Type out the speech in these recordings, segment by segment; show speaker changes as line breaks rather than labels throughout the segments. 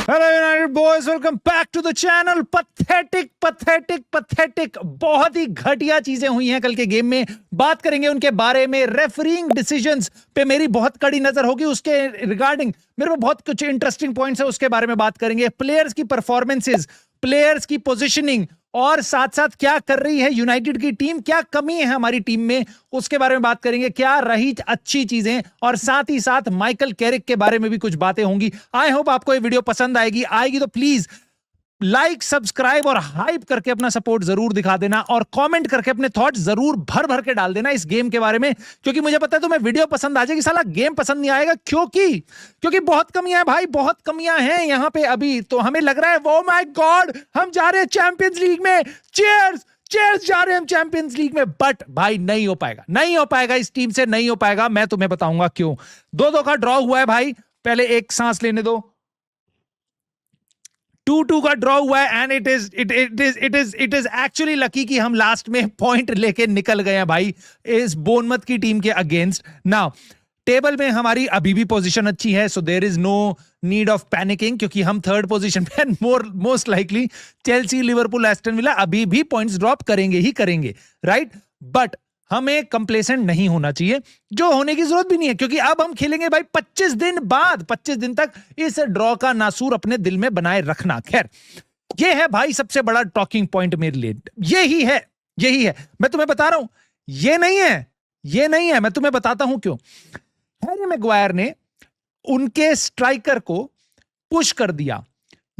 Hello united boys, welcome back to the channel. Pathetic बहुत ही घटिया चीजें हुई हैं कल के गेम में। बात करेंगे उनके बारे में। रेफरिंग डिसीजंस पे मेरी बहुत कड़ी नजर होगी। उसके रिगार्डिंग मेरे को बहुत कुछ इंटरेस्टिंग पॉइंट्स है, उसके बारे में बात करेंगे। प्लेयर्स की परफॉर्मेंसेस, प्लेयर्स की पोजीशनिंग और साथ साथ क्या कर रही है यूनाइटेड की टीम, क्या कमी है हमारी टीम में, उसके बारे में बात करेंगे। क्या रही अच्छी चीजें, और साथ ही साथ माइकल कैरिक के बारे में भी कुछ बातें होंगी। आई होप आपको ये वीडियो पसंद आएगी तो प्लीज लाइक, सब्सक्राइब और हाइप करके अपना सपोर्ट जरूर दिखा देना, और कमेंट करके अपने थॉट्स जरूर भर भर के डाल देना इस गेम के बारे में, क्योंकि मुझे पता है तुम्हें वीडियो पसंद आ जाएगी, साला गेम पसंद नहीं आएगा। क्योंकि बहुत कमियां हैं भाई, बहुत कमियां हैं यहाँ पे। अभी तो हमें लग रहा है वो माय गॉड हम जा रहे हैं चैंपियंस लीग में, चीयर्स चीयर्स, जा रहे हैं हम चैंपियंस लीग में। बट भाई नहीं हो पाएगा, इस टीम से नहीं हो पाएगा। मैं तुम्हें बताऊंगा क्यों। 2-2 का ड्रॉ हुआ है भाई, पहले एक सांस लेने दो। 2-2 का ड्रॉ हुआ है and it is actually lucky कि हम लास्ट में पॉइंट लेके निकल गए हैं भाई इस बोर्नमथ की टीम के अगेंस्ट। नाउ टेबल में हमारी अभी भी पोजीशन अच्छी है, so there is no need of panicking, क्योंकि हम थर्ड पोजीशन पे, most likely Chelsea, Liverpool, Aston Villa अभी भी पॉइंट्स ड्रॉप करेंगे, राइट। बट हमें कंप्लेसेंट नहीं होना चाहिए, जो होने की जरूरत भी नहीं है, क्योंकि अब हम खेलेंगे भाई 25 दिन बाद। 25 दिन तक इस ड्रॉ का नासूर अपने दिल में बनाए रखना। खैर, ये है भाई सबसे बड़ा टॉकिंग पॉइंट मेरे लिए, यही है। मैं तुम्हें बता रहा हूं, ये नहीं है। मैं तुम्हें बताता हूं क्यों। हैरी मैग्वायर ने उनके स्ट्राइकर को पुश कर दिया।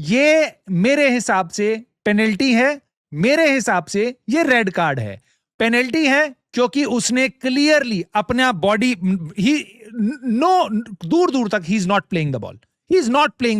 ये मेरे हिसाब से पेनल्टी है, मेरे हिसाब से ये रेड कार्ड है। पेनल्टी है क्योंकि उसने क्लियरली अपना बॉडी, दूर तक he is not playing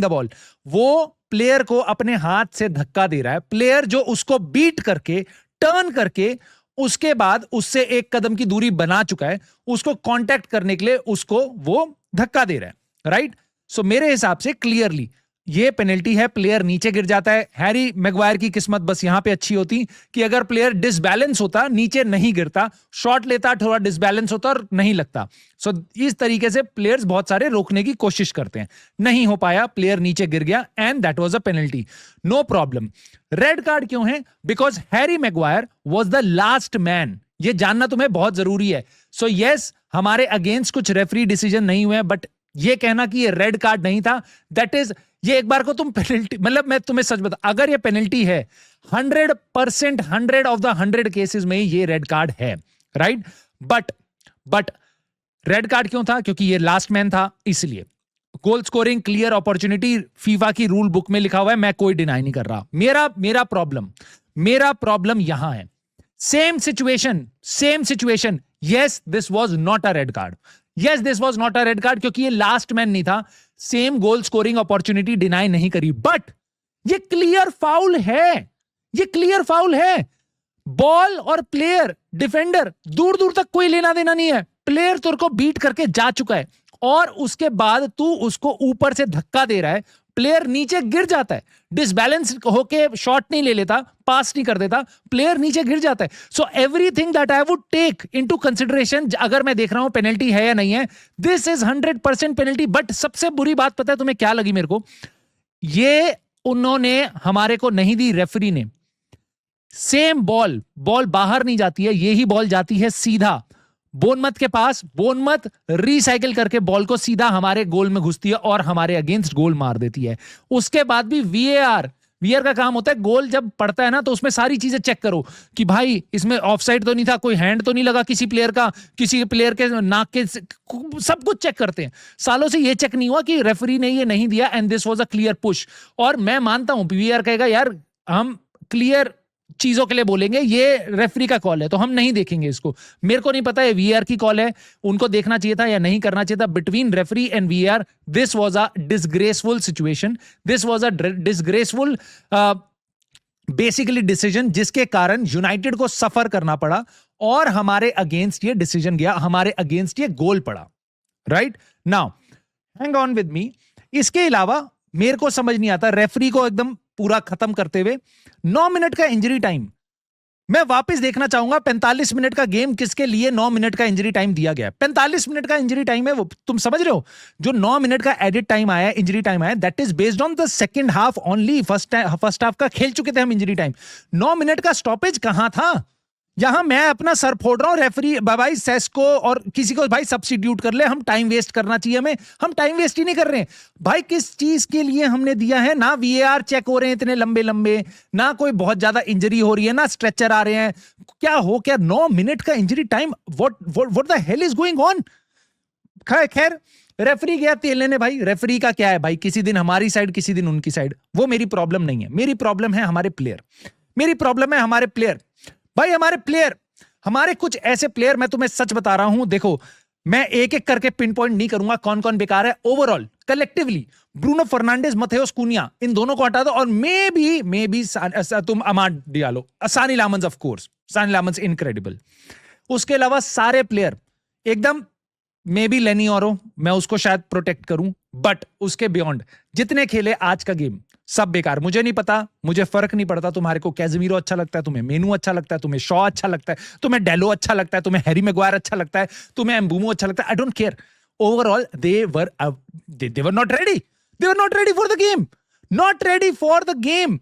the ball. वो प्लेयर को अपने हाथ से धक्का दे रहा है। प्लेयर जो उसको बीट करके, टर्न करके, उसके बाद उससे एक कदम की दूरी बना चुका है, उसको कांटेक्ट करने के लिए उसको वो धक्का दे रहा है, राइट। सो मेरे हिसाब से क्लियरली ये पेनल्टी है। प्लेयर नीचे गिर जाता है। हैरी मैग्वायर की किस्मत बस यहां पे अच्छी होती कि अगर प्लेयर डिसबैलेंस होता, नीचे नहीं गिरता, शॉट लेता, थोड़ा डिसबैलेंस होता और नहीं लगता। सो इस तरीके से प्लेयर्स बहुत सारे रोकने की कोशिश करते हैं, नहीं हो पाया, प्लेयर नीचे गिर गया and that was a penalty, no problem. Red card क्यों है? Because Harry Maguire was the last man. ये जानना तुम्हें बहुत जरूरी है। सो यस, हमारे अगेंस्ट कुछ रेफरी डिसीजन नहीं हुए, बट ये कहना कि ये रेड कार्ड नहीं था, दैट इज, ये एक बार को तुम पेनल्टी, मतलब मैं तुम्हें सच बता, अगर ये पेनल्टी है 100%, 100 ऑफ द 100 केसेस में ये रेड कार्ड है, राइट। बट रेड कार्ड क्यों था? क्योंकि ये लास्ट मैन था, इसलिए। Goal scoring clear opportunity FIFA की रूल बुक में लिखा हुआ है, मैं कोई डिनाई नहीं कर रहा। मेरा प्रॉब्लम यहां है। Same situation, yes this was not a red card, क्योंकि ये लास्ट मैन नहीं था। Same goal scoring opportunity deny नहीं करी, बट ये क्लियर फाउल है। बॉल और प्लेयर, डिफेंडर, दूर तक कोई लेना देना नहीं है। प्लेयर तेरे को बीट करके जा चुका है और उसके बाद तू उसको ऊपर से धक्का दे रहा है। प्लेयर नीचे गिर जाता है, डिसबैलेंस होके शॉट नहीं ले लेता, पास नहीं कर देता, प्लेयर नीचे गिर जाता है। So everything that I would take into consideration, अगर मैं देख रहा हूं पेनल्टी है या नहीं है, दिस इज 100% पेनल्टी। बट सबसे बुरी बात पता है तुम्हें क्या लगी मेरे को? ये उन्होंने हमारे को नहीं दी, रेफरी ने। सेम बॉल बाहर नहीं जाती है, यही बॉल जाती है सीधा बोर्नमथ के पास। बोर्नमथ रिसाइकिल करके बॉल को सीधा हमारे गोल में घुसती है और हमारे अगेंस्ट गोल मार देती है। उसके बाद भी वीआर का काम होता है, गोल जब पड़ता है ना तो उसमें सारी चीजें चेक करो कि भाई इसमें ऑफसाइड तो नहीं था, कोई हैंड तो नहीं लगा किसी प्लेयर का, किसी प्लेयर के नाक के, सब कुछ चेक करते हैं। सालों से ये चेक नहीं हुआ कि रेफरी ने ये नहीं दिया and this was a clear push. और मैं मानता हूं वीआर कहेगा यार हम क्लियर चीजों के लिए बोलेंगे, ये रेफरी का कॉल है तो हम नहीं देखेंगे इसको। मेरे को नहीं पता है वीआर की कॉल है, उनको देखना चाहिए था या नहीं करना चाहिए था। Between referee and VR this was a disgraceful situation, this was a disgraceful basically decision, जिसके कारण यूनाइटेड को सफर करना पड़ा और हमारे अगेंस्ट ये डिसीजन गया, हमारे अगेंस्ट ये गोल पड़ा, right. Now hang on with me. इसके अलावा मेरे को समझ नहीं आता रेफरी को एकदम पूरा खत्म करते हुए 9 मिनट का इंजरी टाइम, मैं वापस देखना चाहूंगा 45 मिनट का गेम किसके लिए 9 मिनट का इंजरी टाइम दिया गया है। 45 मिनट का इंजरी टाइम है वो, तुम समझ रहे हो? जो 9 मिनट का एडिट टाइम आया, इंजरी टाइम आया, that is based on the second half only. First half का खेल चुके थे हम इंजरी टाइम। 9 मिनट का स्टॉपेज कहां था? यहां मैं अपना सर फोड़ रहा हूं, रेफरी भाई सेस्को और किसी को भाई सब्स्टिट्यूट कर ले, हम टाइम वेस्ट करना चाहिए हमें, हम टाइम वेस्ट ही नहीं कर रहे हैं भाई। किस चीज के लिए हमने दिया है? ना वीएआर चेक हो रहे हैं इतने लंबे लंबे, ना कोई बहुत ज्यादा इंजरी हो रही है, ना स्ट्रेचर आ रहे हैं, क्या हो क्या 9 मिनट का injury time? What the hell is going on? खैर रेफरी गया तेल लेने भाई। रेफरी का क्या है भाई, किसी दिन हमारी साइड किसी दिन उनकी साइड, वो मेरी प्रॉब्लम नहीं है। मेरी प्रॉब्लम है हमारे प्लेयर, मेरी प्रॉब्लम है हमारे प्लेयर भाई। हमारे प्लेयर, हमारे कुछ ऐसे प्लेयर, मैं तुम्हें सच बता रहा हूं, देखो मैं एक एक करके पिन पॉइंट नहीं करूंगा कौन कौन बेकार है। ओवरऑल कलेक्टिवली ब्रूनो फर्नांडिस, मथेउस कुनिया, इन दोनों को हटा दो, और मे बी तुम अमाड डियालो, सानी लामंस, ऑफ कोर्स सानी लामंस इनक्रेडिबल। उसके अलावा सारे प्लेयर एकदम, मे बी लेनी औरो, मैं उसको शायद प्रोटेक्ट करूं, बट उसके बियॉन्ड जितने खेले आज का गेम सब बेकार। मुझे नहीं पता, मुझे फर्क नहीं पड़ता तुम्हारे को कैज़मीरो अच्छा लगता है, तुम्हें मेनू अच्छा लगता है, तुम्हें शॉ अच्छा लगता है, तुम्हें डेलो अच्छा लगता है, तुम्हें हैरी मैग्वायर अच्छा लगता है, तुम्हें एम्बूमो अच्छा लगता है, I don't care. Overall they were not ready, they were not ready for the game, not ready for the game.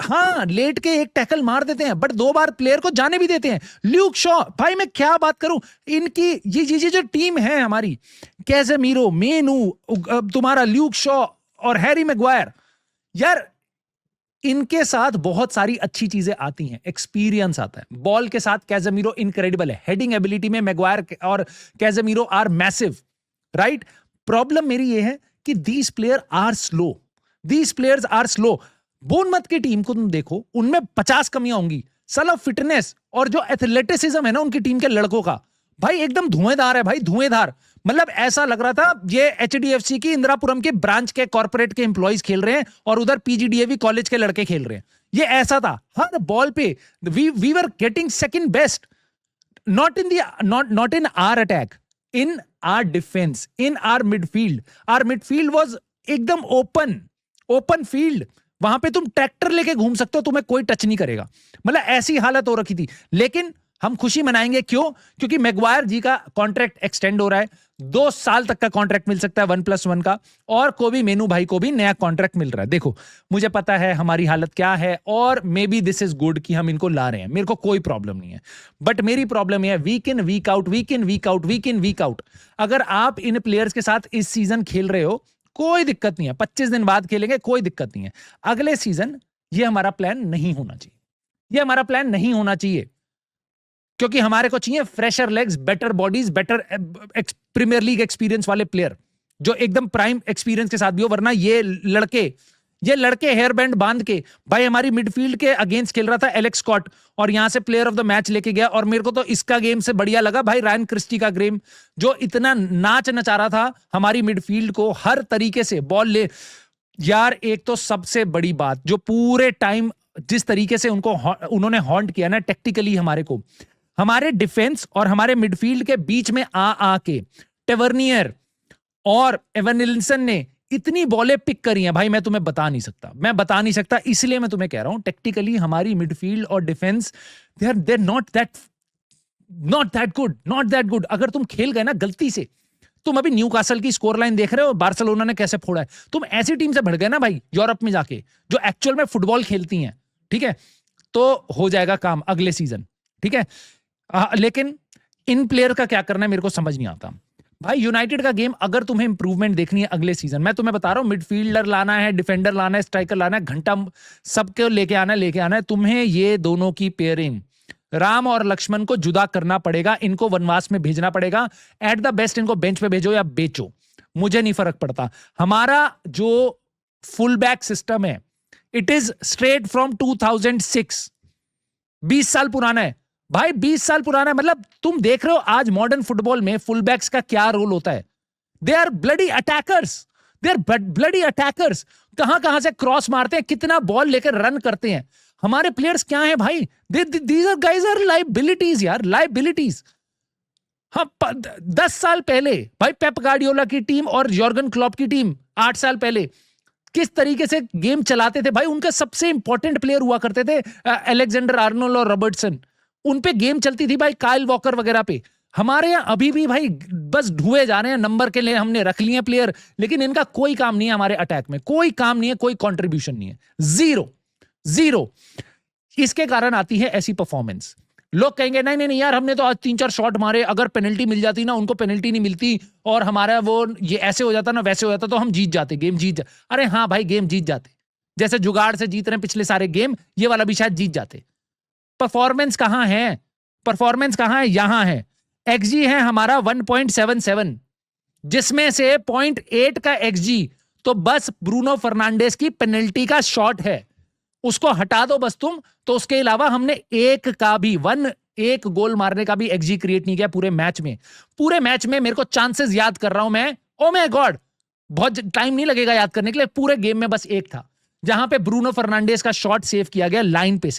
हाँ, लेट के एक टैकल मार देते हैं, बट 2 बार प्लेयर को जाने भी देते हैं। ल्यूक शॉ, भाई मैं क्या बात करूं, इनकी ये जो टीम है हमारी, कैज़मीरो, मेनू, तुम्हारा ल्यूक शॉ और हैरी मैग्वायर, यार इनके साथ बहुत सारी अच्छी चीजें आती हैं, एक्सपीरियंस आता है बॉल के साथ। कैज़मीरो इनक्रेडिबल है, हेडिंग एबिलिटी में मैग्वायर और Casemiro are massive, right? Problem मेरी ये है कि these player are slow, these players are slow. Bournemouth की टीम को तुम देखो, उनमें 50 कमियां होंगी। साला फिटनेस और जो एथलेटिसिज्म है ना उनकी टीम के लड़कों का, भाई एकदम धुएंधार है भाई, धुएंधार। मतलब ऐसा लग रहा था ये एचडीएफसी की इंदिरापुरम के ब्रांच के कॉर्पोरेट के एम्प्लॉइज खेल रहे हैं और उधर पीजीडीएवी कॉलेज के लड़के खेल रहे हैं। ये ऐसा था हर बॉल पे। We were getting second best, not in our attack, in our defence, in our midfield. Our midfield was एकदम ओपन फील्ड, वहां पे तुम ट्रैक्टर लेके घूम सकते हो, तुम्हें कोई टच नहीं करेगा। मतलब ऐसी हालत हो रखी थी। लेकिन हम खुशी मनाएंगे, क्यों? क्योंकि मैग्वायर जी का कॉन्ट्रैक्ट एक्सटेंड हो रहा है, 2 साल तक का कॉन्ट्रैक्ट मिल सकता है 1+1 का, और कोबी मेनू भाई को भी नया कॉन्ट्रैक्ट मिल रहा है। देखो मुझे पता है हमारी हालत क्या है, और may be this is good कि हम इनको ला रहे हैं, मेरे को कोई प्रॉब्लम नहीं है। बट मेरी प्रॉब्लम है वीक इन वीक आउट, वीक इन वीक आउट, वीक इन वीक आउट। अगर आप इन प्लेयर्स के साथ इस सीजन खेल रहे हो, कोई दिक्कत नहीं है, 25 दिन बाद खेलेंगे, कोई दिक्कत नहीं है। अगले सीजन ये हमारा प्लान नहीं होना चाहिए, ये हमारा प्लान नहीं होना चाहिए, क्योंकि हमारे को चाहिए fresher legs, better bodies, better Premier League experience वाले प्लेयर, जो एकदम प्राइम एक्सपीरियंस के साथ भी हो। वरना ये लड़के हेयर बैंड बांध के, भाई हमारी मिडफील्ड के अगेंस्ट खेल रहा था एलेक्स स्कॉट, और यहां से प्लेयर ऑफ द मैच लेके गया। और मेरे को तो इसका गेम से बढ़िया लगा भाई रायन क्रिस्टी का गेम, जो इतना नाच नचा रहा था हमारी मिडफील्ड को हर तरीके से बॉल ले। यार एक तो सबसे बड़ी बात, जो पूरे टाइम जिस तरीके से उन्होंने हॉन्ट किया ना टैक्टिकली हमारे को, हमारे डिफेंस और हमारे मिडफील्ड के बीच में आके टेवर्नियर और एवनिल्सन ने इतनी बॉलें पिक करी हैं भाई, मैं तुम्हें बता नहीं सकता। इसलिए मैं तुम्हें कह रहा हूं टेक्टिकली हमारी मिडफील्ड और defence they are not that good. अगर तुम खेल गए ना गलती से, तुम अभी न्यूकासल की स्कोर लाइन देख रहे हो, बार्सिलोना ने कैसे फोड़ा है, तुम ऐसी टीम से भड़ गए ना भाई यूरोप में जाके, जो एक्चुअल में फुटबॉल खेलती हैं, ठीक है, तो हो जाएगा काम अगले सीजन, ठीक है। लेकिन इन प्लेयर का क्या करना है मेरे को समझ नहीं आता भाई। यूनाइटेड का गेम अगर तुम्हें इंप्रूवमेंट देखनी है अगले सीजन, मैं तुम्हें बता रहा हूं, मिडफील्डर लाना है, डिफेंडर लाना है, स्ट्राइकर लाना है, घंटा सबके लेके आना है, तुम्हें ये दोनों की पेयरिंग राम और लक्ष्मण को जुदा करना पड़ेगा, इनको वनवास में भेजना पड़ेगा। एट द बेस्ट इनको बेंच पे भेजो या बेचो, मुझे नहीं फर्क पड़ता। हमारा जो फुल बैक सिस्टम है, इट इज स्ट्रेट फ्रॉम 2006, 20 साल पुराना है भाई, 20 साल पुराना है। मतलब तुम देख रहे हो आज मॉडर्न फुटबॉल में फुल बैक्स का क्या रोल होता है। दे आर ब्लडी अटैकर्स, कहां से क्रॉस मारते हैं, कितना बॉल लेकर रन करते हैं। हमारे प्लेयर्स क्या हैं भाई, these are guys are liabilities यार, लाइबिलिटीज। हाँ 10 साल पहले भाई पेप गार्डियोला की टीम और यॉर्गन क्लॉप की टीम 8 साल पहले किस तरीके से गेम चलाते थे भाई। उनका सबसे इंपॉर्टेंट प्लेयर हुआ करते थे अलेक्जेंडर आर्नोल्ड और रॉबर्टसन, उन पे गेम चलती थी भाई, काइल वॉकर वगैरह पे। हमारे यहाँ अभी भी भाई बस ढुए जा रहे हैं, नंबर के लिए हमने रख लिए प्लेयर, लेकिन इनका कोई काम नहीं है हमारे अटैक में, कोई काम नहीं है, कोई कंट्रीब्यूशन नहीं है, जीरो जीरो। इसके कारण आती है ऐसी परफॉर्मेंस। लोग कहेंगे नहीं नहीं नहीं यार, हमने तो आज 3-4 शॉट मारे, अगर पेनल्टी मिल जाती ना, उनको पेनल्टी नहीं मिलती और हमारा वो ये ऐसे हो जाता ना वैसे हो जाता तो हम जीत जाते, गेम जीत जाते। अरे हाँ भाई, गेम जीत जाते, जैसे जुगाड़ से जीत रहे हैं पिछले सारे गेम, ये वाला भी शायद जीत जाते। परफॉर्मेंस कहां है? परफॉर्मेंस कहां है? यहां है। एक्सजी है हमारा 1.77, जिसमें से 0.8 का एक्सजी तो बस ब्रूनो फर्नांडिस की पेनल्टी का शॉट है, उसको हटा दो बस तुम, तो उसके अलावा हमने एक गोल मारने का भी एक्सजी क्रिएट नहीं किया पूरे मैच में। पूरे मैच में मेरे को चांसेस याद कर रहा हूं मैं, ओ माय गॉड, बहुत टाइम नहीं लगेगा याद करने के लिए, पूरे गेम में बस एक था जहां पे ब्रूनो फर्नांडिस का शॉट सेव किया गया, लाइन पे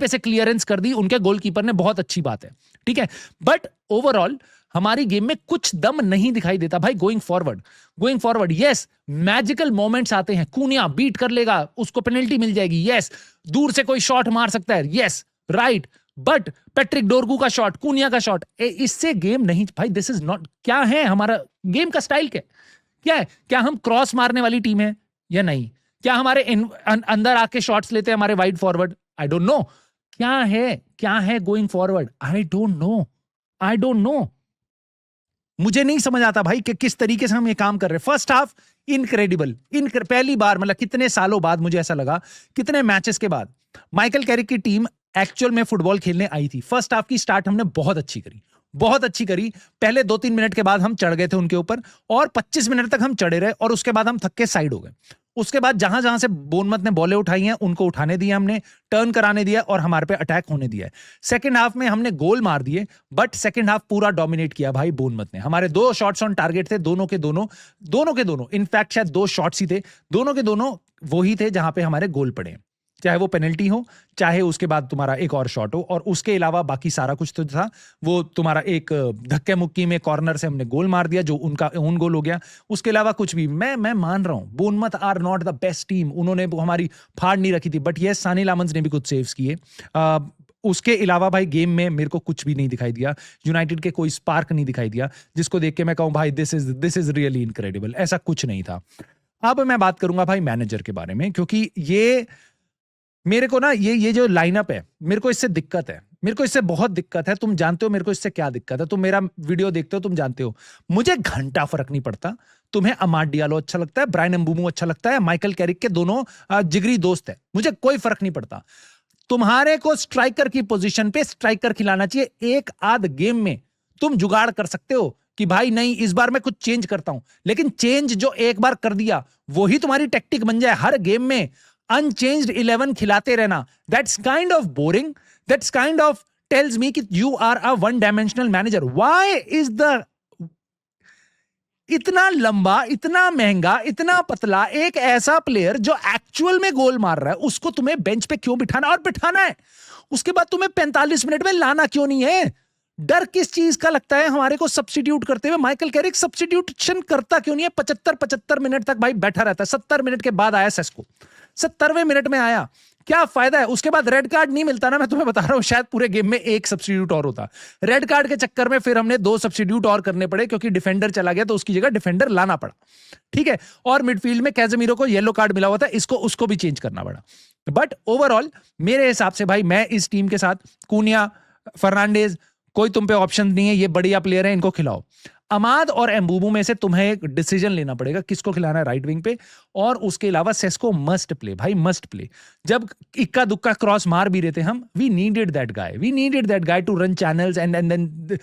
से क्लियरेंस कर दी उनके गोलकीपर ने, बहुत अच्छी बात है, ठीक है। बट ओवरऑल हमारी गेम में कुछ दम नहीं दिखाई देता भाई। Going forward yes, magical moments आते हैं, कूनिया बीट कर लेगा, उसको पेनल्टी मिल जाएगी, यस, दूर से कोई शॉट मार सकता है, यस राइट, बट पैट्रिक डोरगू का शॉट, कूनिया का शॉट, इससे गेम नहीं भाई। दिस इज नॉट, क्या है हमारा गेम का स्टाइल, क्या है? क्या हम क्रॉस मारने वाली टीम है या नहीं? क्या हमारे अंदर आके शॉट्स लेते हैं हमारे wide forward? I don't know. क्या है going forward? I don't know. मुझे नहीं समझ आता भाई कि किस तरीके से हम ये काम कर रहे हैं। फर्स्ट हाफ इनक्रेडिबल, पहली बार, मतलब कितने सालों बाद मुझे ऐसा लगा, कितने मैचेस के बाद माइकल कैरिक की टीम एक्चुअल में फुटबॉल खेलने आई थी। फर्स्ट हाफ की स्टार्ट हमने बहुत अच्छी करी। पहले 2-3 मिनट के बाद हम चढ़ गए थे उनके ऊपर और 25 मिनट तक हम चढ़े रहे और उसके बाद हम थक के साइड हो गए। उसके बाद जहां से बोर्नमथ ने बॉलें उठाई हैं उनको उठाने दिया हमने, टर्न कराने दिया और हमारे पे अटैक होने दिया है। सेकंड हाफ में हमने गोल मार दिए, बट सेकंड हाफ पूरा डोमिनेट किया भाई बोर्नमथ ने। हमारे 2 शॉट्स ऑन टारगेट थे, दोनों के दोनों, इनफैक्ट शायद 2 शॉट्स ही थे, दोनों के दोनों वही थे जहां पे हमारे गोल पड़े, चाहे वो पेनल्टी हो, चाहे उसके बाद तुम्हारा एक और शॉट हो, और उसके अलावा बाकी सारा कुछ तो था। वो तुम्हारा एक धक्के मुक्की में कॉर्नर से हमने गोल मार दिया जो उनका ओन गोल हो गया। उसके अलावा कुछ भी, मैं मान रहा हूं Bournemouth are not the best team, उन्होंने हमारी फाड़ नहीं रखी थी, बट ये सानी लामंस ने भी कुछ सेव्स किए। उसके अलावा भाई गेम में मेरे को कुछ भी नहीं दिखाई दिया, यूनाइटेड के कोई स्पार्क नहीं दिखाई दिया जिसको देख के मैं कहूं भाई दिस इज रियली इनक्रेडिबल। ऐसा कुछ नहीं था। अब मैं बात करूंगा भाई मैनेजर के बारे में, क्योंकि ये मेरे को ना ये जो लाइनअप है, मेरे को इससे दिक्कत है, मेरे को इससे बहुत दिक्कत है। तुम जानते हो मेरे को इससे क्या दिक्कत है, तुम मेरा वीडियो देखते हो, तुम जानते हो मुझे घंटा फर्क नहीं पड़ता। तुम्हें अमाड डियालो अच्छा लगता है, ब्रायन एम्बूमो अच्छा लगता है, माइकल कैरिक के दोनों जिगरी दोस्त है, मुझे कोई फर्क नहीं पड़ता। तुम्हारे को स्ट्राइकर की पोजीशन पे स्ट्राइकर खिलाना चाहिए। एक आध गेम में तुम जुगाड़ कर सकते हो कि भाई नहीं इस बार मैं कुछ चेंज करता हूं, लेकिन चेंज जो एक बार कर दिया वही तुम्हारी टेक्टिक बन जाए। हर गेम में अनचेंज्ड 11 खिलाते रहना, that's kind of boring, that's kind of tells me कि you are a one dimensional manager. Why is the इतना लंबा, इतना महंगा, इतना पतला एक ऐसा प्लेयर जो एक्चुअल में गोल मार रहा है, उसको तुम्हें बेंच पे क्यों बिठाना? और बिठाना है उसके बाद तुम्हें 45 मिनट में लाना क्यों नहीं है? डर किस चीज का लगता है हमारे को सब्स्टिट्यूट करते हुए? माइकल कैरिक सब्स्टिट्यूशन करता क्यों नहीं है? 75 मिनट तक भाई बैठा रहता है। 70 मिनट के बाद आया सेस्को, 70वें मिनट में आया, क्या फायदा है? उसके बाद रेड कार्ड नहीं मिलता ना, मैं तुम्हें बता रहा हूं, शायद पूरे गेम में एक सब्स्टिट्यूट और होता। रेड कार्ड के चक्कर में फिर हमने 2 सब्स्टिट्यूट और करने पड़े, क्योंकि डिफेंडर चला गया तो उसकी जगह डिफेंडर लाना पड़ा, ठीक है। और मिडफील्ड में कैजेमीरो को येलो कार्ड मिला हुआ था, उसको भी चेंज करना पड़ा। बट ओवरऑल मेरे हिसाब से भाई मैं इस टीम के साथ कूनिया, फर्नांडिस, कोई तुम पे ऑप्शन नहीं है, ये बढ़िया प्लेयर है, इनको खिलाओ। अमाद और एम्बूमो में से तुम्हें एक डिसीजन लेना पड़ेगा किसको खिलाना है राइट विंग पे, और उसके अलावा सेस्को मस्ट प्ले भाई, मस्ट प्ले। जब इक्का दुक्का क्रॉस मार भी रहे थे हम, we needed that guy to run channels and then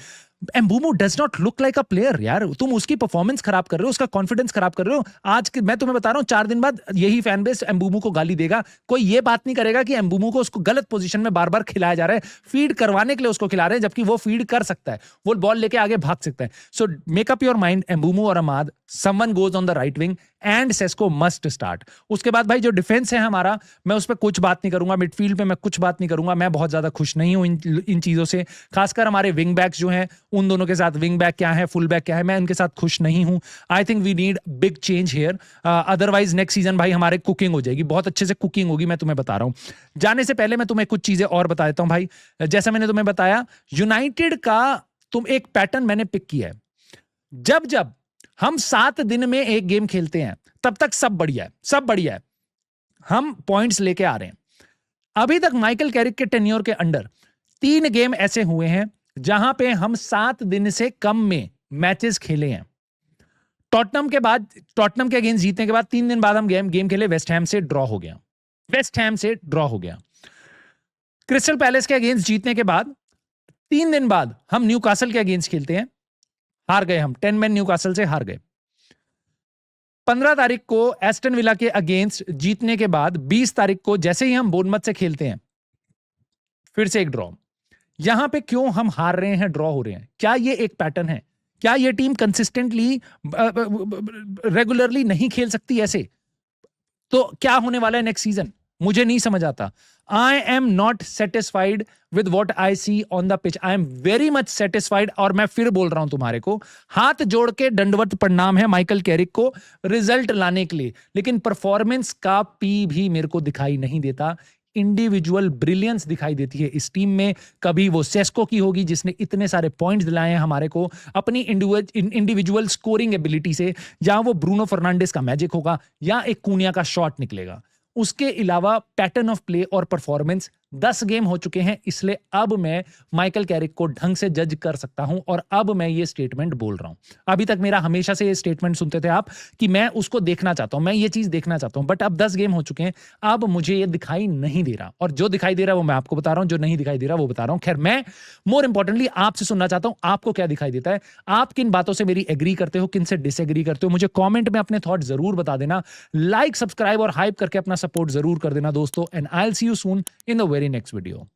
Mbeumo does not look like a player. यार तुम उसकी परफॉर्मेंस खराब कर रहे हो, उसका कॉन्फिडेंस खराब कर रहे हो। आज मैं तुम्हें बता रहा हूं 4 दिन बाद यही फैन बेस एम्बूमो को गाली देगा। कोई ये बात नहीं करेगा कि एम्बूमो को उसको गलत पोजीशन में बार बार खिलाया जा रहा है, फीड करवाने के लिए उसको खिला रहे हैं, जबकि वो फीड कर सकता है, वो बॉल लेके आगे भाग सकता है। So make up your mind, Mbeumo और Amad, someone goes on the right wing and Sesko must start. उसके बाद भाई जो डिफेंस है हमारा, मैं उस पर कुछ बात नहीं करूंगा, मिडफील्ड पे मैं कुछ बात नहीं करूंगा। मैं बहुत ज्यादा खुश नहीं हूं इन चीजों से, खासकर हमारे विंग बैक्स जो हैं उन दोनों के साथ विंग बैक क्या है, फुल बैक क्या है, मैं इनके साथ खुश नहीं हूं. I think we need big change here. Otherwise next season भाई हमारे कुकिंग हो जाएगी, बहुत अच्छे से कुकिंग होगी, मैं तुम्हें बता रहा हूं. जाने से पहले मैं तुम्हें कुछ चीजें और बता देता हूं भाई. जैसा मैंने तुम्हें बताया, यूनाइटेड का तुम एक पैटर्न मैंने पिक किया है. जब जब हम 7 दिन में एक गेम खेलते हैं तब तक सब बढ़िया है, सब बढ़िया है, हम पॉइंट्स लेके आ रहे हैं. अभी तक माइकल कैरिक के टेन्योर के अंडर 3 गेम ऐसे हुए हैं जहां पे हम 7 दिन से कम में मैचेस खेले हैं. टॉटनम के अगेंस्ट जीतने के बाद 3 दिन बाद हम गेम खेले, वेस्ट हैम से ड्रॉ हो गया. क्रिस्टल पैलेस के अगेंस्ट जीतने के बाद 3 दिन बाद हम न्यूकासल के अगेंस्ट खेलते हैं, हार गए हम, 10 मैन न्यूकासल से हार गए. 15 तारीख को एस्टन विला के अगेंस्ट जीतने के बाद 20 तारीख को जैसे ही हम बोर्नमथ से खेलते हैं, फिर से एक ड्रॉ. यहां पे क्यों हम हार रहे हैं, ड्रॉ हो रहे हैं? क्या ये एक पैटर्न है? क्या ये टीम कंसिस्टेंटली रेगुलरली नहीं खेल सकती ऐसे? तो क्या होने वाला है नेक्स्ट सीजन, मुझे नहीं समझ आता. I am not satisfied with what I see on the pitch. I am very much satisfied. और मैं फिर बोल रहा हूं तुम्हारे को, हाथ जोड़ के दंडवत प्रणाम है माइकल कैरिक को रिजल्ट लाने के लिए, लेकिन परफॉर्मेंस का पी भी मेरे को दिखाई नहीं देता. इंडिविजुअल ब्रिलियंस दिखाई देती है इस टीम में. कभी वो सेस्को की होगी जिसने इतने सारे पॉइंट्स दिलाए हैं हमारे को अपनी इंडिविजुअल स्कोरिंग एबिलिटी से, या वो ब्रूनो फर्नांडिस का मैजिक होगा, या एक कूनिया का शॉट निकलेगा. उसके अलावा पैटर्न ऑफ प्ले और परफॉर्मेंस 10 गेम हो चुके हैं, इसलिए अब मैं माइकल कैरिक को ढंग से जज कर सकता हूं और अब मैं ये स्टेटमेंट बोल रहा हूं. अभी तक मेरा हमेशा से ये स्टेटमेंट सुनते थे आप कि मैं उसको देखना चाहता हूं, मैं ये चीज देखना चाहता हूं, बट अब 10 गेम हो चुके हैं, अब मुझे ये दिखाई नहीं दे रहा. और जो दिखाई दे रहा है वो मैं आपको बता रहा हूं, जो नहीं दिखाई दे रहा वो बता रहा हूं. खैर, मैं मोर इंपॉर्टेंटली आपसे सुनना चाहता हूं, आपको क्या दिखाई देता है, आप किन बातों से मेरी एग्री करते हो, किन से डिसएग्री करते हो, मुझे कॉमेंट में अपने थॉट जरूर बता देना. लाइक, सब्सक्राइब और हाइप करके अपना सपोर्ट जरूर कर देना दोस्तों. And I will see you soon in the very next video.